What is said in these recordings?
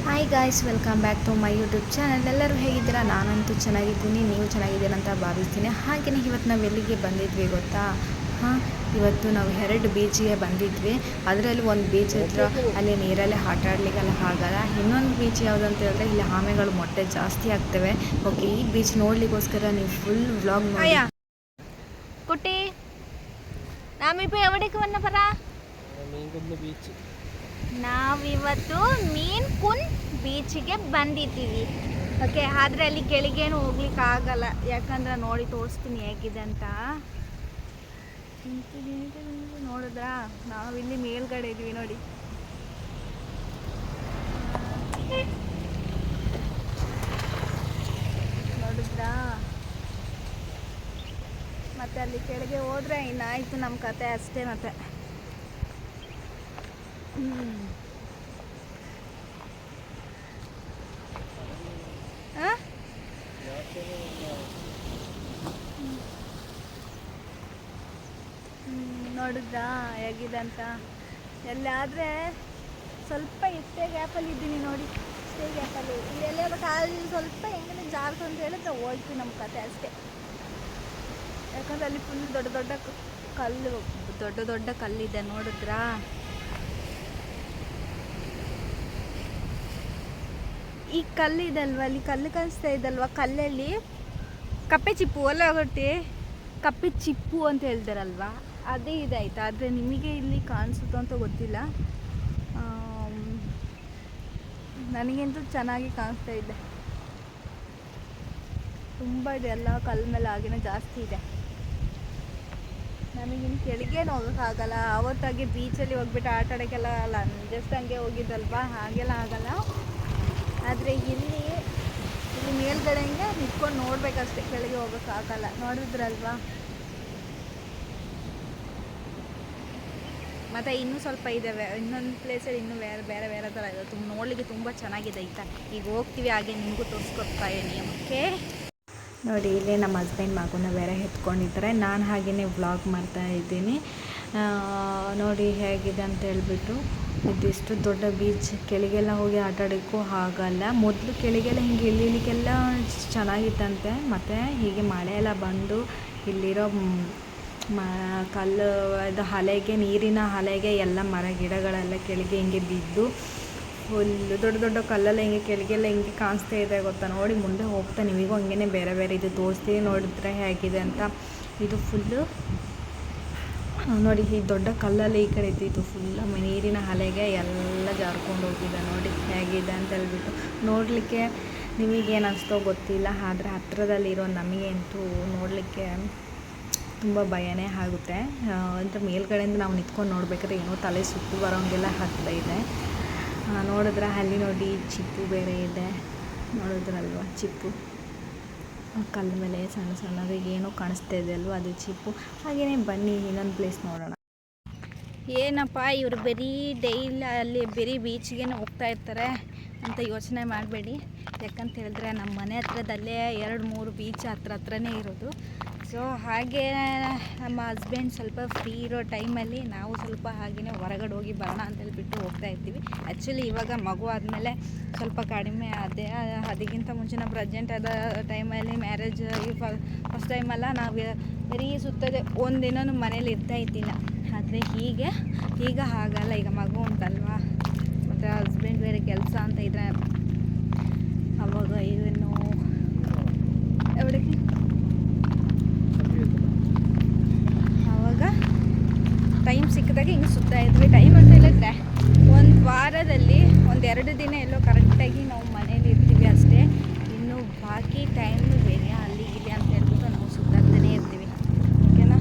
Hi guys, welcome back to my YouTube channel. ಎಲ್ಲರೂ ಹೇಗಿದ್ದೀರಾ? ನಾನಂತೂ ಚೆನ್ನಾಗಿದ್ದೀನಿ, ನೀವು ಚೆನ್ನಾಗಿದ್ದೀರಾ ಅಂತ ಭಾವಿಸ್ತೀನಿ. ಹಾಗೆಯೇ ಇವತ್ತು ನಾವು ಎಲ್ಲಿಗೆ ಬಂದಿದ್ವಿ ಗೊತ್ತಾ? ಇವತ್ತು ನಾವು 2 ಬೀಚಿಗೆ ಬಂದಿದ್ವಿ. ಅದರಲ್ಲಿ ಒಂದು ಬೀಚ್ ಹತ್ರ ಅಲ್ಲಿ ನೀರಲ್ಲಿ ಆಟ ಆಡಲಿಕ್ಕೆಲ್ಲ ಆಗಲ್ಲ. ಇನ್ನೊಂದು ಬೀಚ್ ಯಾವುದು ಅಂತ ಹೇಳಿದ್ರೆ ಇಲ್ಲಿ ಆಮೆಗಳು ಮೊಟ್ಟೆ ಜಾಸ್ತಿ ಆಗ್ತವೆ. ಓಕೆ, ಈ ಬೀಚ್ ನೋಡಲಿಕ್ಕೋಸ್ಕರ ನೀವು ಫುಲ್ ವ್ಲಾಗ್ ನೋಡಿ. കുട്ടി ನಾವಿപ്പോൾ ಎವಡಿಗೆ വന്ന പറ ಬೀಚ್. ನಾವಿವತ್ತು ಮೀನ್ ಕುಂದ್ ಬೀಚಿಗೆ ಬಂದಿದ್ದೀವಿ. ಓಕೆ, ಆದರೆ ಅಲ್ಲಿ ಕೆಳಗೇನು ಹೋಗ್ಲಿಕ್ಕೆ ಆಗಲ್ಲ, ಯಾಕಂದ್ರೆ ನೋಡಿ ತೋರಿಸ್ತೀನಿ ಹೇಗಿದೆ ಅಂತ. ನೋಡಿದ್ರಾ, ನಾವಿಲ್ಲಿ ಮೇಲ್ಗಡೆ ಇದ್ವಿ ನೋಡಿ. ನೋಡಿದ್ರಾ? ಮತ್ತೆ ಅಲ್ಲಿ ಕೆಳಗೆ ಹೋದ್ರೆ ಇನ್ನಾಯ್ತು ನಮ್ಮ ಕತೆ ಅಷ್ಟೇ. ಮತ್ತೆ ನೋಡಿದ್ರಾ ಹೇಗಿದೆ ಅಂತ. ಎಲ್ಲಾದರೆ ಸ್ವಲ್ಪ ಇಷ್ಟೇ ಗ್ಯಾಪಲ್ಲಿ ಇದ್ದೀನಿ ನೋಡಿ, ಇಷ್ಟೇ ಗ್ಯಾಪಲ್ಲಿ. ಇಲ್ಲೆಲ್ಲ ಕಾಲು ಸ್ವಲ್ಪ ಹೆಂಗನೆ ಜಾರ್ತು ಅಂತ ಹೇಳಿದ್ರೆ ಹೋಯ್ತು ನಮ್ಮ ಕತೆ ಅಷ್ಟೇ. ಯಾಕಂದ್ರೆ ಅಲ್ಲಿ ಫುಲ್ ದೊಡ್ಡ ದೊಡ್ಡ ಕಲ್ಲಿದೆ. ನೋಡಿದ್ರಾ? ಈ ಕಲ್ಲಿದೆ ಅಲ್ವಾ, ಅಲ್ಲಿ ಕಲ್ಲು ಕಾಣಿಸ್ತಾ ಇದಲ್ವ, ಕಲ್ಲಲ್ಲಿ ಕಪ್ಪೆ ಚಿಪ್ಪು ಒಲ್ಲ ಗೊತ್ತಿ, ಕಪ್ಪೆ ಚಿಪ್ಪು ಅಂತ ಹೇಳ್ತಾರಲ್ವ, ಅದೇ ಇದಾಯ್ತು. ಆದರೆ ನಿಮಗೆ ಇಲ್ಲಿ ಕಾಣಿಸುತ್ತೋ ಅಂತ ಗೊತ್ತಿಲ್ಲ, ನನಗಂತೂ ಚೆನ್ನಾಗಿ ಕಾಣಿಸ್ತಾ ಇದೆ. ತುಂಬ ಇದೆ, ಎಲ್ಲ ಕಲ್ಲು ಮೇಲೆ ಆಗಿನ ಜಾಸ್ತಿ ಇದೆ. ನಮಗಿನ್ನು ಕೆಳಗೇನು ಹೋಗೋಕ್ಕಾಗಲ್ಲ. ಅವತ್ತಾಗೆ ಬೀಚಲ್ಲಿ ಹೋಗ್ಬಿಟ್ಟು ಆಟ ಆಡೋಕ್ಕೆಲ್ಲ ಅಲ್ಲ, ಜಸ್ಟ್ ಹಂಗೆ ಹೋಗಿದ್ದಲ್ವಾ, ಹಾಗೆಲ್ಲ ಆಗಲ್ಲ. ಆದರೆ ಇಲ್ಲಿ ಮೇಲ್ಗಡೆ ಹಿಂಗೆ ನಿಂತ್ಕೊಂಡು ನೋಡ್ಬೇಕಷ್ಟೇ, ಕೆಳಗೆ ಹೋಗೋಕ್ಕಾಗಲ್ಲ. ನೋಡಿದ್ರಲ್ವಾ? ಮತ್ತು ಇನ್ನೂ ಸ್ವಲ್ಪ ಇದ್ದಾವೆ, ಇನ್ನೊಂದು ಪ್ಲೇಸಲ್ಲಿ ಇನ್ನೂ ಬೇರೆ ಥರ ಇದೆ. ನೋಡಲಿಕ್ಕೆ ತುಂಬ ಚೆನ್ನಾಗಿದೆ ಆಯಿತಾ. ಈಗ ಹೋಗ್ತೀವಿ, ಹಾಗೆ ನಿಮಗೂ ತೋರಿಸ್ಕೊಡ್ತಾ ಇದ್ದೀನಿ. ಓಕೆ ನೋಡಿ, ಇಲ್ಲೇ ನಮ್ಮ ಹಸ್ಬೆಂಡ್ ಮಗುನ ಬೇರೆ ಎತ್ಕೊಂಡಿದ್ದಾರೆ. ನಾನು ಹಾಗೆಯೇ ವ್ಲಾಗ್ ಮಾಡ್ತಾ ಇದ್ದೀನಿ. ನೋಡಿ ಹೇಗಿದೆ ಅಂತ ಹೇಳ್ಬಿಟ್ಟು. ಇದಿಷ್ಟು ದೊಡ್ಡ ಬೀಚ್, ಕೆಳಗೆಲ್ಲ ಹೋಗಿ ಆಟ ಆಡೋಕ್ಕೂ ಆಗಲ್ಲ. ಮೊದಲು ಕೆಳಗೆಲ್ಲ ಹಿಂಗೆ ಇಳಿಲಿಕ್ಕೆಲ್ಲ ಚೆನ್ನಾಗಿತ್ತಂತೆ. ಮತ್ತು ಹೀಗೆ ಮಳೆ ಎಲ್ಲ ಬಂದು ಇಲ್ಲಿರೋ ಕಲ್ಲು ಇದು ಅಲೆಗೆ, ನೀರಿನ ಅಲೆಗೆ ಎಲ್ಲ ಮರ ಗಿಡಗಳೆಲ್ಲ ಕೆಳಗೆ ಹಿಂಗೆ ಬಿದ್ದು ಫುಲ್ಲು ದೊಡ್ಡ ಕಲ್ಲೆಲ್ಲ ಹಿಂಗೆ ಕೆಳಗೆಲ್ಲ ಹಿಂಗೆ ಕಾಣಿಸ್ತಾ ಇದೆ ಗೊತ್ತಾ. ನೋಡಿ ಮುಂದೆ ಹೋಗ್ತಾ ನಿಮಗೂ ಹಂಗೇ ಬೇರೆ ಇದು ತೋರಿಸ್ತೀವಿ, ನೋಡಿದ್ರೆ ಹೇಗಿದೆ ಅಂತ. ಇದು ಫುಲ್ಲು ನೋಡಿ, ಈ ದೊಡ್ಡ ಕಲ್ಲಲ್ಲಿ ಈ ಕಡೆ ಇದ್ದಿದ್ದು ಫುಲ್ಲ ನೀರಿನ ಅಲೆಗೆ ಎಲ್ಲ ಜಾರ್ಕೊಂಡು ಹೋಗಿದೆ. ನೋಡಿ ಹೇಗಿದೆ ಅಂತ ಹೇಳ್ಬಿಟ್ಟು. ನೋಡಲಿಕ್ಕೆ ನಿಮಗೇನು ಅನಿಸ್ತೋ ಗೊತ್ತಿಲ್ಲ, ಆದರೆ ಹತ್ತಿರದಲ್ಲಿರೋ ನಮಗೆ ಅಂತೂ ನೋಡಲಿಕ್ಕೆ ತುಂಬ ಭಯನೇ ಆಗುತ್ತೆ. ಅಂದರೆ ಮೇಲ್ಗಡೆಯಿಂದ ನಾವು ನಿಂತ್ಕೊಂಡು ನೋಡ್ಬೇಕಾದ್ರೆ ಏನೋ ತಲೆ ಸುತ್ತು ಬರೋಂಗೆಲ್ಲ ಆಗ್ತಾ ಇದೆ. ನೋಡಿದ್ರೆ ಅಲ್ಲಿ ನೋಡಿ ಚಿಪ್ಪು ಬೇರೆ ಇದೆ, ನೋಡಿದ್ರಲ್ವ ಚಿಪ್ಪು, ಕಲ್ಲ ಮೇಲೆ ಸಣ್ಣದು ಏನೋ ಕಾಣಿಸ್ತಾ ಇದೆ ಅಲ್ವ, ಅದು ಚಿಪ್ಪು. ಹಾಗೆಯೇ ಬನ್ನಿ ಇನ್ನೊಂದು ಪ್ಲೇಸ್ ನೋಡೋಣ. ಏನಪ್ಪ ಇವರು ಡೈಲಿ ಅಲ್ಲಿ ಬೀಚ್ಗೆ ಹೋಗ್ತಾ ಇರ್ತಾರೆ ಅಂತ ಯೋಚನೆ ಮಾಡಬೇಡಿ. ಯಾಕಂತ ಹೇಳಿದ್ರೆ ನಮ್ಮ ಮನೆ ಹತ್ರದಲ್ಲೇ 2-3 ಬೀಚ್ ಹತ್ರನೇ ಇರೋದು. ಸೊ ಹಾಗೆ ನಮ್ಮ ಹಸ್ಬೆಂಡ್ ಸ್ವಲ್ಪ ಫ್ರೀ ಇರೋ ಟೈಮಲ್ಲಿ ನಾವು ಸ್ವಲ್ಪ ಹಾಗೆಯೇ ಹೊರಗಡೆ ಹೋಗಿ ಬರೋಣ ಅಂತ ಹೇಳ್ಬಿಟ್ಟು ಹೋಗ್ತಾ ಇರ್ತೀವಿ. ಆ್ಯಕ್ಚುಲಿ ಇವಾಗ ಮಗು ಆದಮೇಲೆ ಸ್ವಲ್ಪ ಕಡಿಮೆ ಆದೆ. ಅದಕ್ಕಿಂತ ಮುಂಚೆ ನಾವು ಪ್ರೆಗ್ನೆಂಟ್ ಆದ ಟೈಮಲ್ಲಿ ಮ್ಯಾರೇಜ್ ಫಸ್ಟ್ ಟೈಮೆಲ್ಲ ನಾವು ಬರೀ ಸುತ್ತದೆ, ಒಂದಿನೂ ಮನೇಲಿ ಇರ್ತಾ ಇದ್ದಿಲ್ಲ. ಆದರೆ ಈಗ ಹಾಗಲ್ಲ, ಈಗ ಮಗು ಉಂಟಲ್ವಾ, ಮತ್ತು ಹಸ್ಬೆಂಡ್ ಬೇರೆ ಕೆಲಸ ಅಂತ ಇದ್ರೆ ಅವಾಗ ಇದನ್ನು ಎವಡಿಗೆ ಆವಾಗ ಟೈಮ್ ಸಿಕ್ಕಿದಾಗ ಹಿಂಗೆ ಸುತ್ತಾ ಇದ್ವಿ. ಟೈಮ್ ಅಂತ ಹೇಳಿದ್ರೆ ಒಂದು ವಾರದಲ್ಲಿ 1-2 ದಿನ ಎಲ್ಲೋ ಕರೆಕ್ಟಾಗಿ ನಾವು ಮನೇಲಿ ಇರ್ತೀವಿ ಅಷ್ಟೇ. ಇನ್ನು ಬಾಕಿ ಟೈಮ್ ಬೇರೆ ಅಲ್ಲಿಗಿದೆ ಅಂತ ಹೇಳ್ಬಿಟ್ಟು ನಾವು ಸುತ್ತಾಡ್ತಾನೇ ಇರ್ತೀವಿ. ಓಕೆನಾ?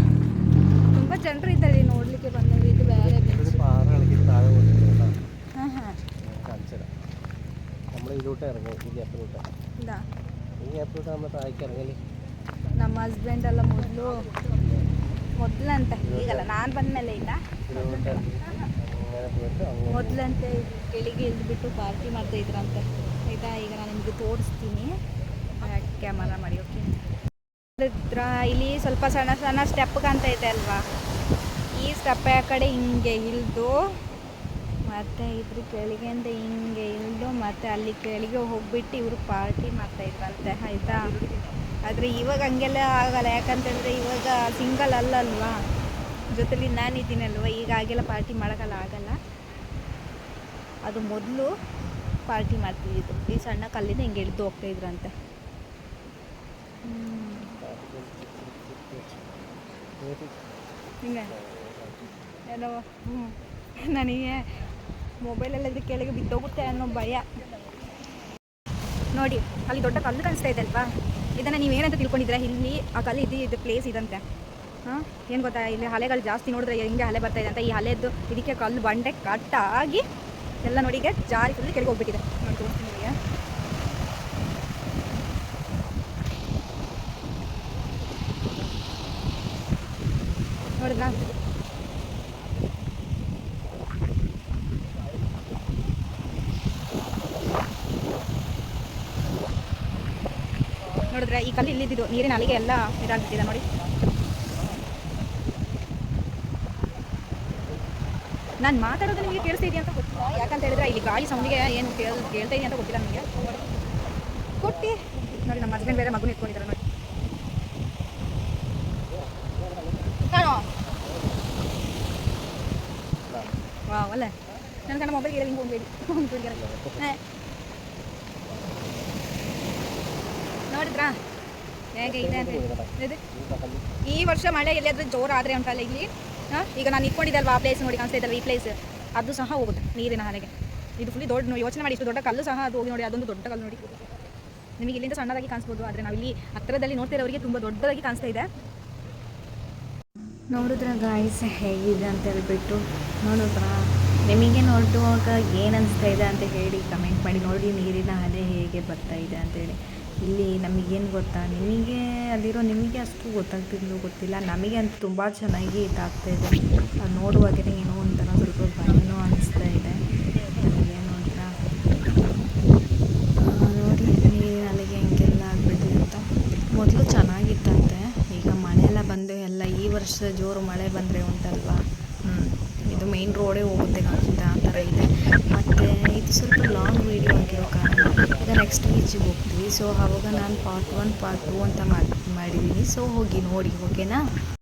ತುಂಬ ಜನರು ಇದ್ದಾರೆ ನೋಡಲಿಕ್ಕೆ ಬಂದವರು. ಇದು ಬೇರೆ ನಮ್ಮ ಹಸ್ಬೆಂಡ್ ಎಲ್ಲ ಮೊದಲಂತೆ, ಈಗಲ್ಲ ನಾನು ಬಂದಮೇಲೆ ಇಲ್ಲ, ಮೊದಲಂತೆ ಕೆಳಗೆ ಇಳಿದ್ಬಿಟ್ಟು ಪಾರ್ಟಿ ಮಾಡ್ತಾ ಇದ್ರಂತೆ ಆಯಿತಾ. ಈಗ ನಾನು ನಿಮಗೆ ತೋರಿಸ್ತೀನಿ, ಕ್ಯಾಮರಾ ಮಾಡಿ. ಓಕೆ, ಇಲ್ಲಿ ಸ್ವಲ್ಪ ಸಣ್ಣ ಸ್ಟೆಪ್ ಕಾಣ್ತಾ ಇದೆ ಅಲ್ವಾ, ಈ ಸ್ಟೆಪ್ ಆ ಕಡೆ ಹಿಂಗೆ ಇಳಿದು ಮತ್ತು ಇದ್ರ ಕೆಳಗೆಯಿಂದ ಹಿಂಗೆ ಇಳಿದು ಮತ್ತು ಅಲ್ಲಿ ಕೆಳಗೆ ಹೋಗ್ಬಿಟ್ಟು ಇವರು ಪಾರ್ಟಿ ಮಾಡ್ತಾಯಿದ್ರಂತೆ ಆಯಿತಾ. ಆದರೆ ಇವಾಗ ಹಂಗೆಲ್ಲ ಆಗಲ್ಲ, ಯಾಕಂತಂದರೆ ಇವಾಗ ಸಿಂಗಲ್ ಅಲ್ಲಲ್ವಾ, ಜೊತೆಲಿ ನಾನಿದ್ದೀನಲ್ವ, ಈಗ ಹಾಗೆಲ್ಲ ಪಾರ್ಟಿ ಮಾಡೋಕ್ಕೆಲ್ಲ ಆಗಲ್ಲ. ಅದು ಮೊದಲು ಪಾರ್ಟಿ ಮಾಡ್ತಿದ್ದು ಈ ಸಣ್ಣ ಕಲ್ಲಿಂದ ಹಿಂಗೆ ಇಳಿದು ಹೋಗ್ತಾಯಿದ್ರಂತೆ. ಹಿಂಗೆ ಏನೋ ನನಗೆ ಮೊಬೈಲಲ್ಲಿ ಕೆಳಗೆ ಬಿದ್ದೋಗುತ್ತೆ ಅನ್ನೋ ಭಯ. ನೋಡಿ ಅಲ್ಲಿ ದೊಡ್ಡ ಕಲ್ಲು ಕಾಣಿಸ್ತಾ ಇದೆ ಅಲ್ವಾ, ಇದನ್ನು ನೀವೇನಂತ ತಿಳ್ಕೊಂಡಿದ್ರೆ, ಇಲ್ಲಿ ಆ ಕಲ್ಲು ಇದು ಪ್ಲೇಸ್ ಇದಂತೆ. ಹಾಂ, ಏನು ಗೊತ್ತಾ, ಇಲ್ಲಿ ಅಲೆಗಳು ಜಾಸ್ತಿ ನೋಡಿದ್ರೆ ಹಿಂಗೆ ಅಲೆ ಬರ್ತಾಯಿದೆ ಅಂತ. ಈ ಅಲೆದ್ದು ಇದಕ್ಕೆ ಕಲ್ಲು ಬಂಡೆ ಕಟ್ಟಾಗಿ ಎಲ್ಲ ನೋಡಿಗೆ ಜಾರಿ ಫುಲ್ ಕೆಳಗೆ ಹೋಗ್ಬಿಟ್ಟಿದೆ. ನೋಡಿ ತೋರಿಸ್ತೀನಿ ನಿಮಗೆ. ನೋಡಿದ್ರಾ, ನೋಡಿದ್ರೆ ಈ ಕಲ್ಲು ಇಲ್ಲಿದ್ದು ನೀರಿನ ಅಲೆಗೆ ಎಲ್ಲ ಇದಾಗ್ಬಿಟ್ಟಿದೆ ನೋಡಿ. ನಾನು ಮಾತಾಡೋದು ನಿಮಗೆ ಕೇಳಿಸ್ತಾ ಇದೆಯಾ ಅಂತ ಗೊತ್ತಿಲ್ಲ, ಯಾಕಂತ ಹೇಳಿದ್ರೆ ಇಲ್ಲಿ ಗಾಳಿ ಸೌಂಡಿಗೆ ಏನು ಕೇಳ್ತಾ ಇದೆಯಾ ಅಂತ ಗೊತ್ತಿಲ್ಲ ನನಗೆ. ಕೊಟ್ಟು ನೋಡಿ, ನಮ್ಮ ಹಸ್ಬೆಂಡ್ ಬೇರೆ ಮಗು ಇಟ್ಕೊಂಡಿದ್ದಾರೆ ನೋಡಿ. ವಾವ್ ಅಲ್ಲ, ನನ್ನ ಕಣ್ಣ ಮೊಬೈಲ್ ಹಿಂಗೆ ಹೋಗ್ಬೇಡಿ ನೋಡಿದ್ರಾ ಹೇಗೆ ಇದೆ ಅಂತ. ಇದು ಈ ವರ್ಷ ಮಳೆ ಎಲ್ಲಿಯಾದ್ರೂ ಜೋರು ಆದರೆ ಉಂಟಲ್ಲ ಇಲ್ಲಿ, ಈಗ ನಾನು ಇಟ್ಕೊಂಡಿದ್ದೆ ಅಲ್ವಾ ಆ ಪ್ಲೇಸ್ ನೋಡಿ ಕಾಣಿಸ್ತಾ ಇದ್ದಲ್ಲ, ಈ ಪ್ಲೇಸ್ ಅದು ಸಹ ಹೋಗುತ್ತೆ ನೀರಿನ ಹಾಲೆಗೆ. ಇದು ಫುಲ್ಲಿ ದೊಡ್ಡ, ಯೋಚನೆ ಮಾಡಿ, ಇಷ್ಟು ದೊಡ್ಡ ಕಲ್ಲು ಸಹ ಅದು ಹೋಗಿ ನೋಡಿ, ಅದೊಂದು ದೊಡ್ಡ ಕಲ್ಲು ನೋಡಿ. ನಿಮಗೆ ಇಲ್ಲಿಂದ ಸಣ್ಣದಾಗಿ ಕಾಣಿಸ್ಬೋದು, ಆದರೆ ನಾವಿಲ್ಲಿ ಹತ್ತಿರದಲ್ಲಿ ನೋಡ್ತಿರೋರಿಗೆ ತುಂಬ ದೊಡ್ಡದಾಗಿ ಕಾಣಿಸ್ತಾ ಇದೆ. ನೋಡಿದ್ರೆ ಗಾಯ್ಸ್ ಹೇಗಿದೆ ಅಂತ ಹೇಳ್ಬಿಟ್ಟು, ನೋಡಿದ್ರಾ, ನಿಮಗೆ ನೋಡುವಾಗ ಏನು ಅನಿಸ್ತಾ ಇದೆ ಅಂತ ಹೇಳಿ ಕಮೆಂಟ್ ಮಾಡಿ. ನೋಡಿ ನೀರಿನ ಅಲೆ ಹೇಗೆ ಬರ್ತಾ ಇದೆ ಅಂತೇಳಿ. ಇಲ್ಲಿ ನಮಗೇನು ಗೊತ್ತಾ, ನಿಮಗೆ ಅಲ್ಲಿರೋ ನಿಮಗೆ ಅಷ್ಟು ಗೊತ್ತಾಗ್ತಿದ್ಲು ಗೊತ್ತಿಲ್ಲ, ನಮಗೆ ಅಂತೂ ತುಂಬ ಚೆನ್ನಾಗಿ ಇದಾಗ್ತಾಯಿದೆ. ಅದು ನೋಡುವಾಗಲೇ ಏನೋ ಒಂಥರ ಸ್ವಲ್ಪ ಭಯನೂ ಅನಿಸ್ತಾ ಇದೆ ನನಗೆ. ನೋಡ್ರಾ, ನೋಡಿ ನೀರಿನ ಅಲೆಗೆ ಹೆಂಗೆಲ್ಲ ಆಗಿಬಿಟ್ಟಿದೆ ಅಂತ. ಮೊದಲು ಚೆನ್ನಾಗಿತ್ತಂತೆ, ಈಗ ಮಳೆಯೆಲ್ಲ ಬಂದು ಎಲ್ಲ ಈ ವರ್ಷ ಜೋರು ಮಳೆ ಬಂದರೆ ಉಂಟಲ್ವಾ, ಇದು ಮೇನ್ ರೋಡೇ ಹೋಗುತ್ತೆ ಕಾಣಿಸುತ್ತೆ, ಆ ಥರ ಇದೆ. ಮತ್ತು ಇದು ಸ್ವಲ್ಪ ಲಾಂಗ್ ವೀಡಿಯೋ ಆಗಿರೋ ಕಾರಣ ಈಗ ನೆಕ್ಸ್ಟ್ ಬೀಚಿಗೆ ಹೋಗ್ತೀವಿ. ಸೊ ಆವಾಗ ನಾನು ಪಾರ್ಟ್ 1 ಪಾರ್ಟ್ 2 ಅಂತ ಮಾಡಿದ್ದೀನಿ. ಸೊ ಹೋಗಿ ನೋಡಿ, ಓಕೆನಾ.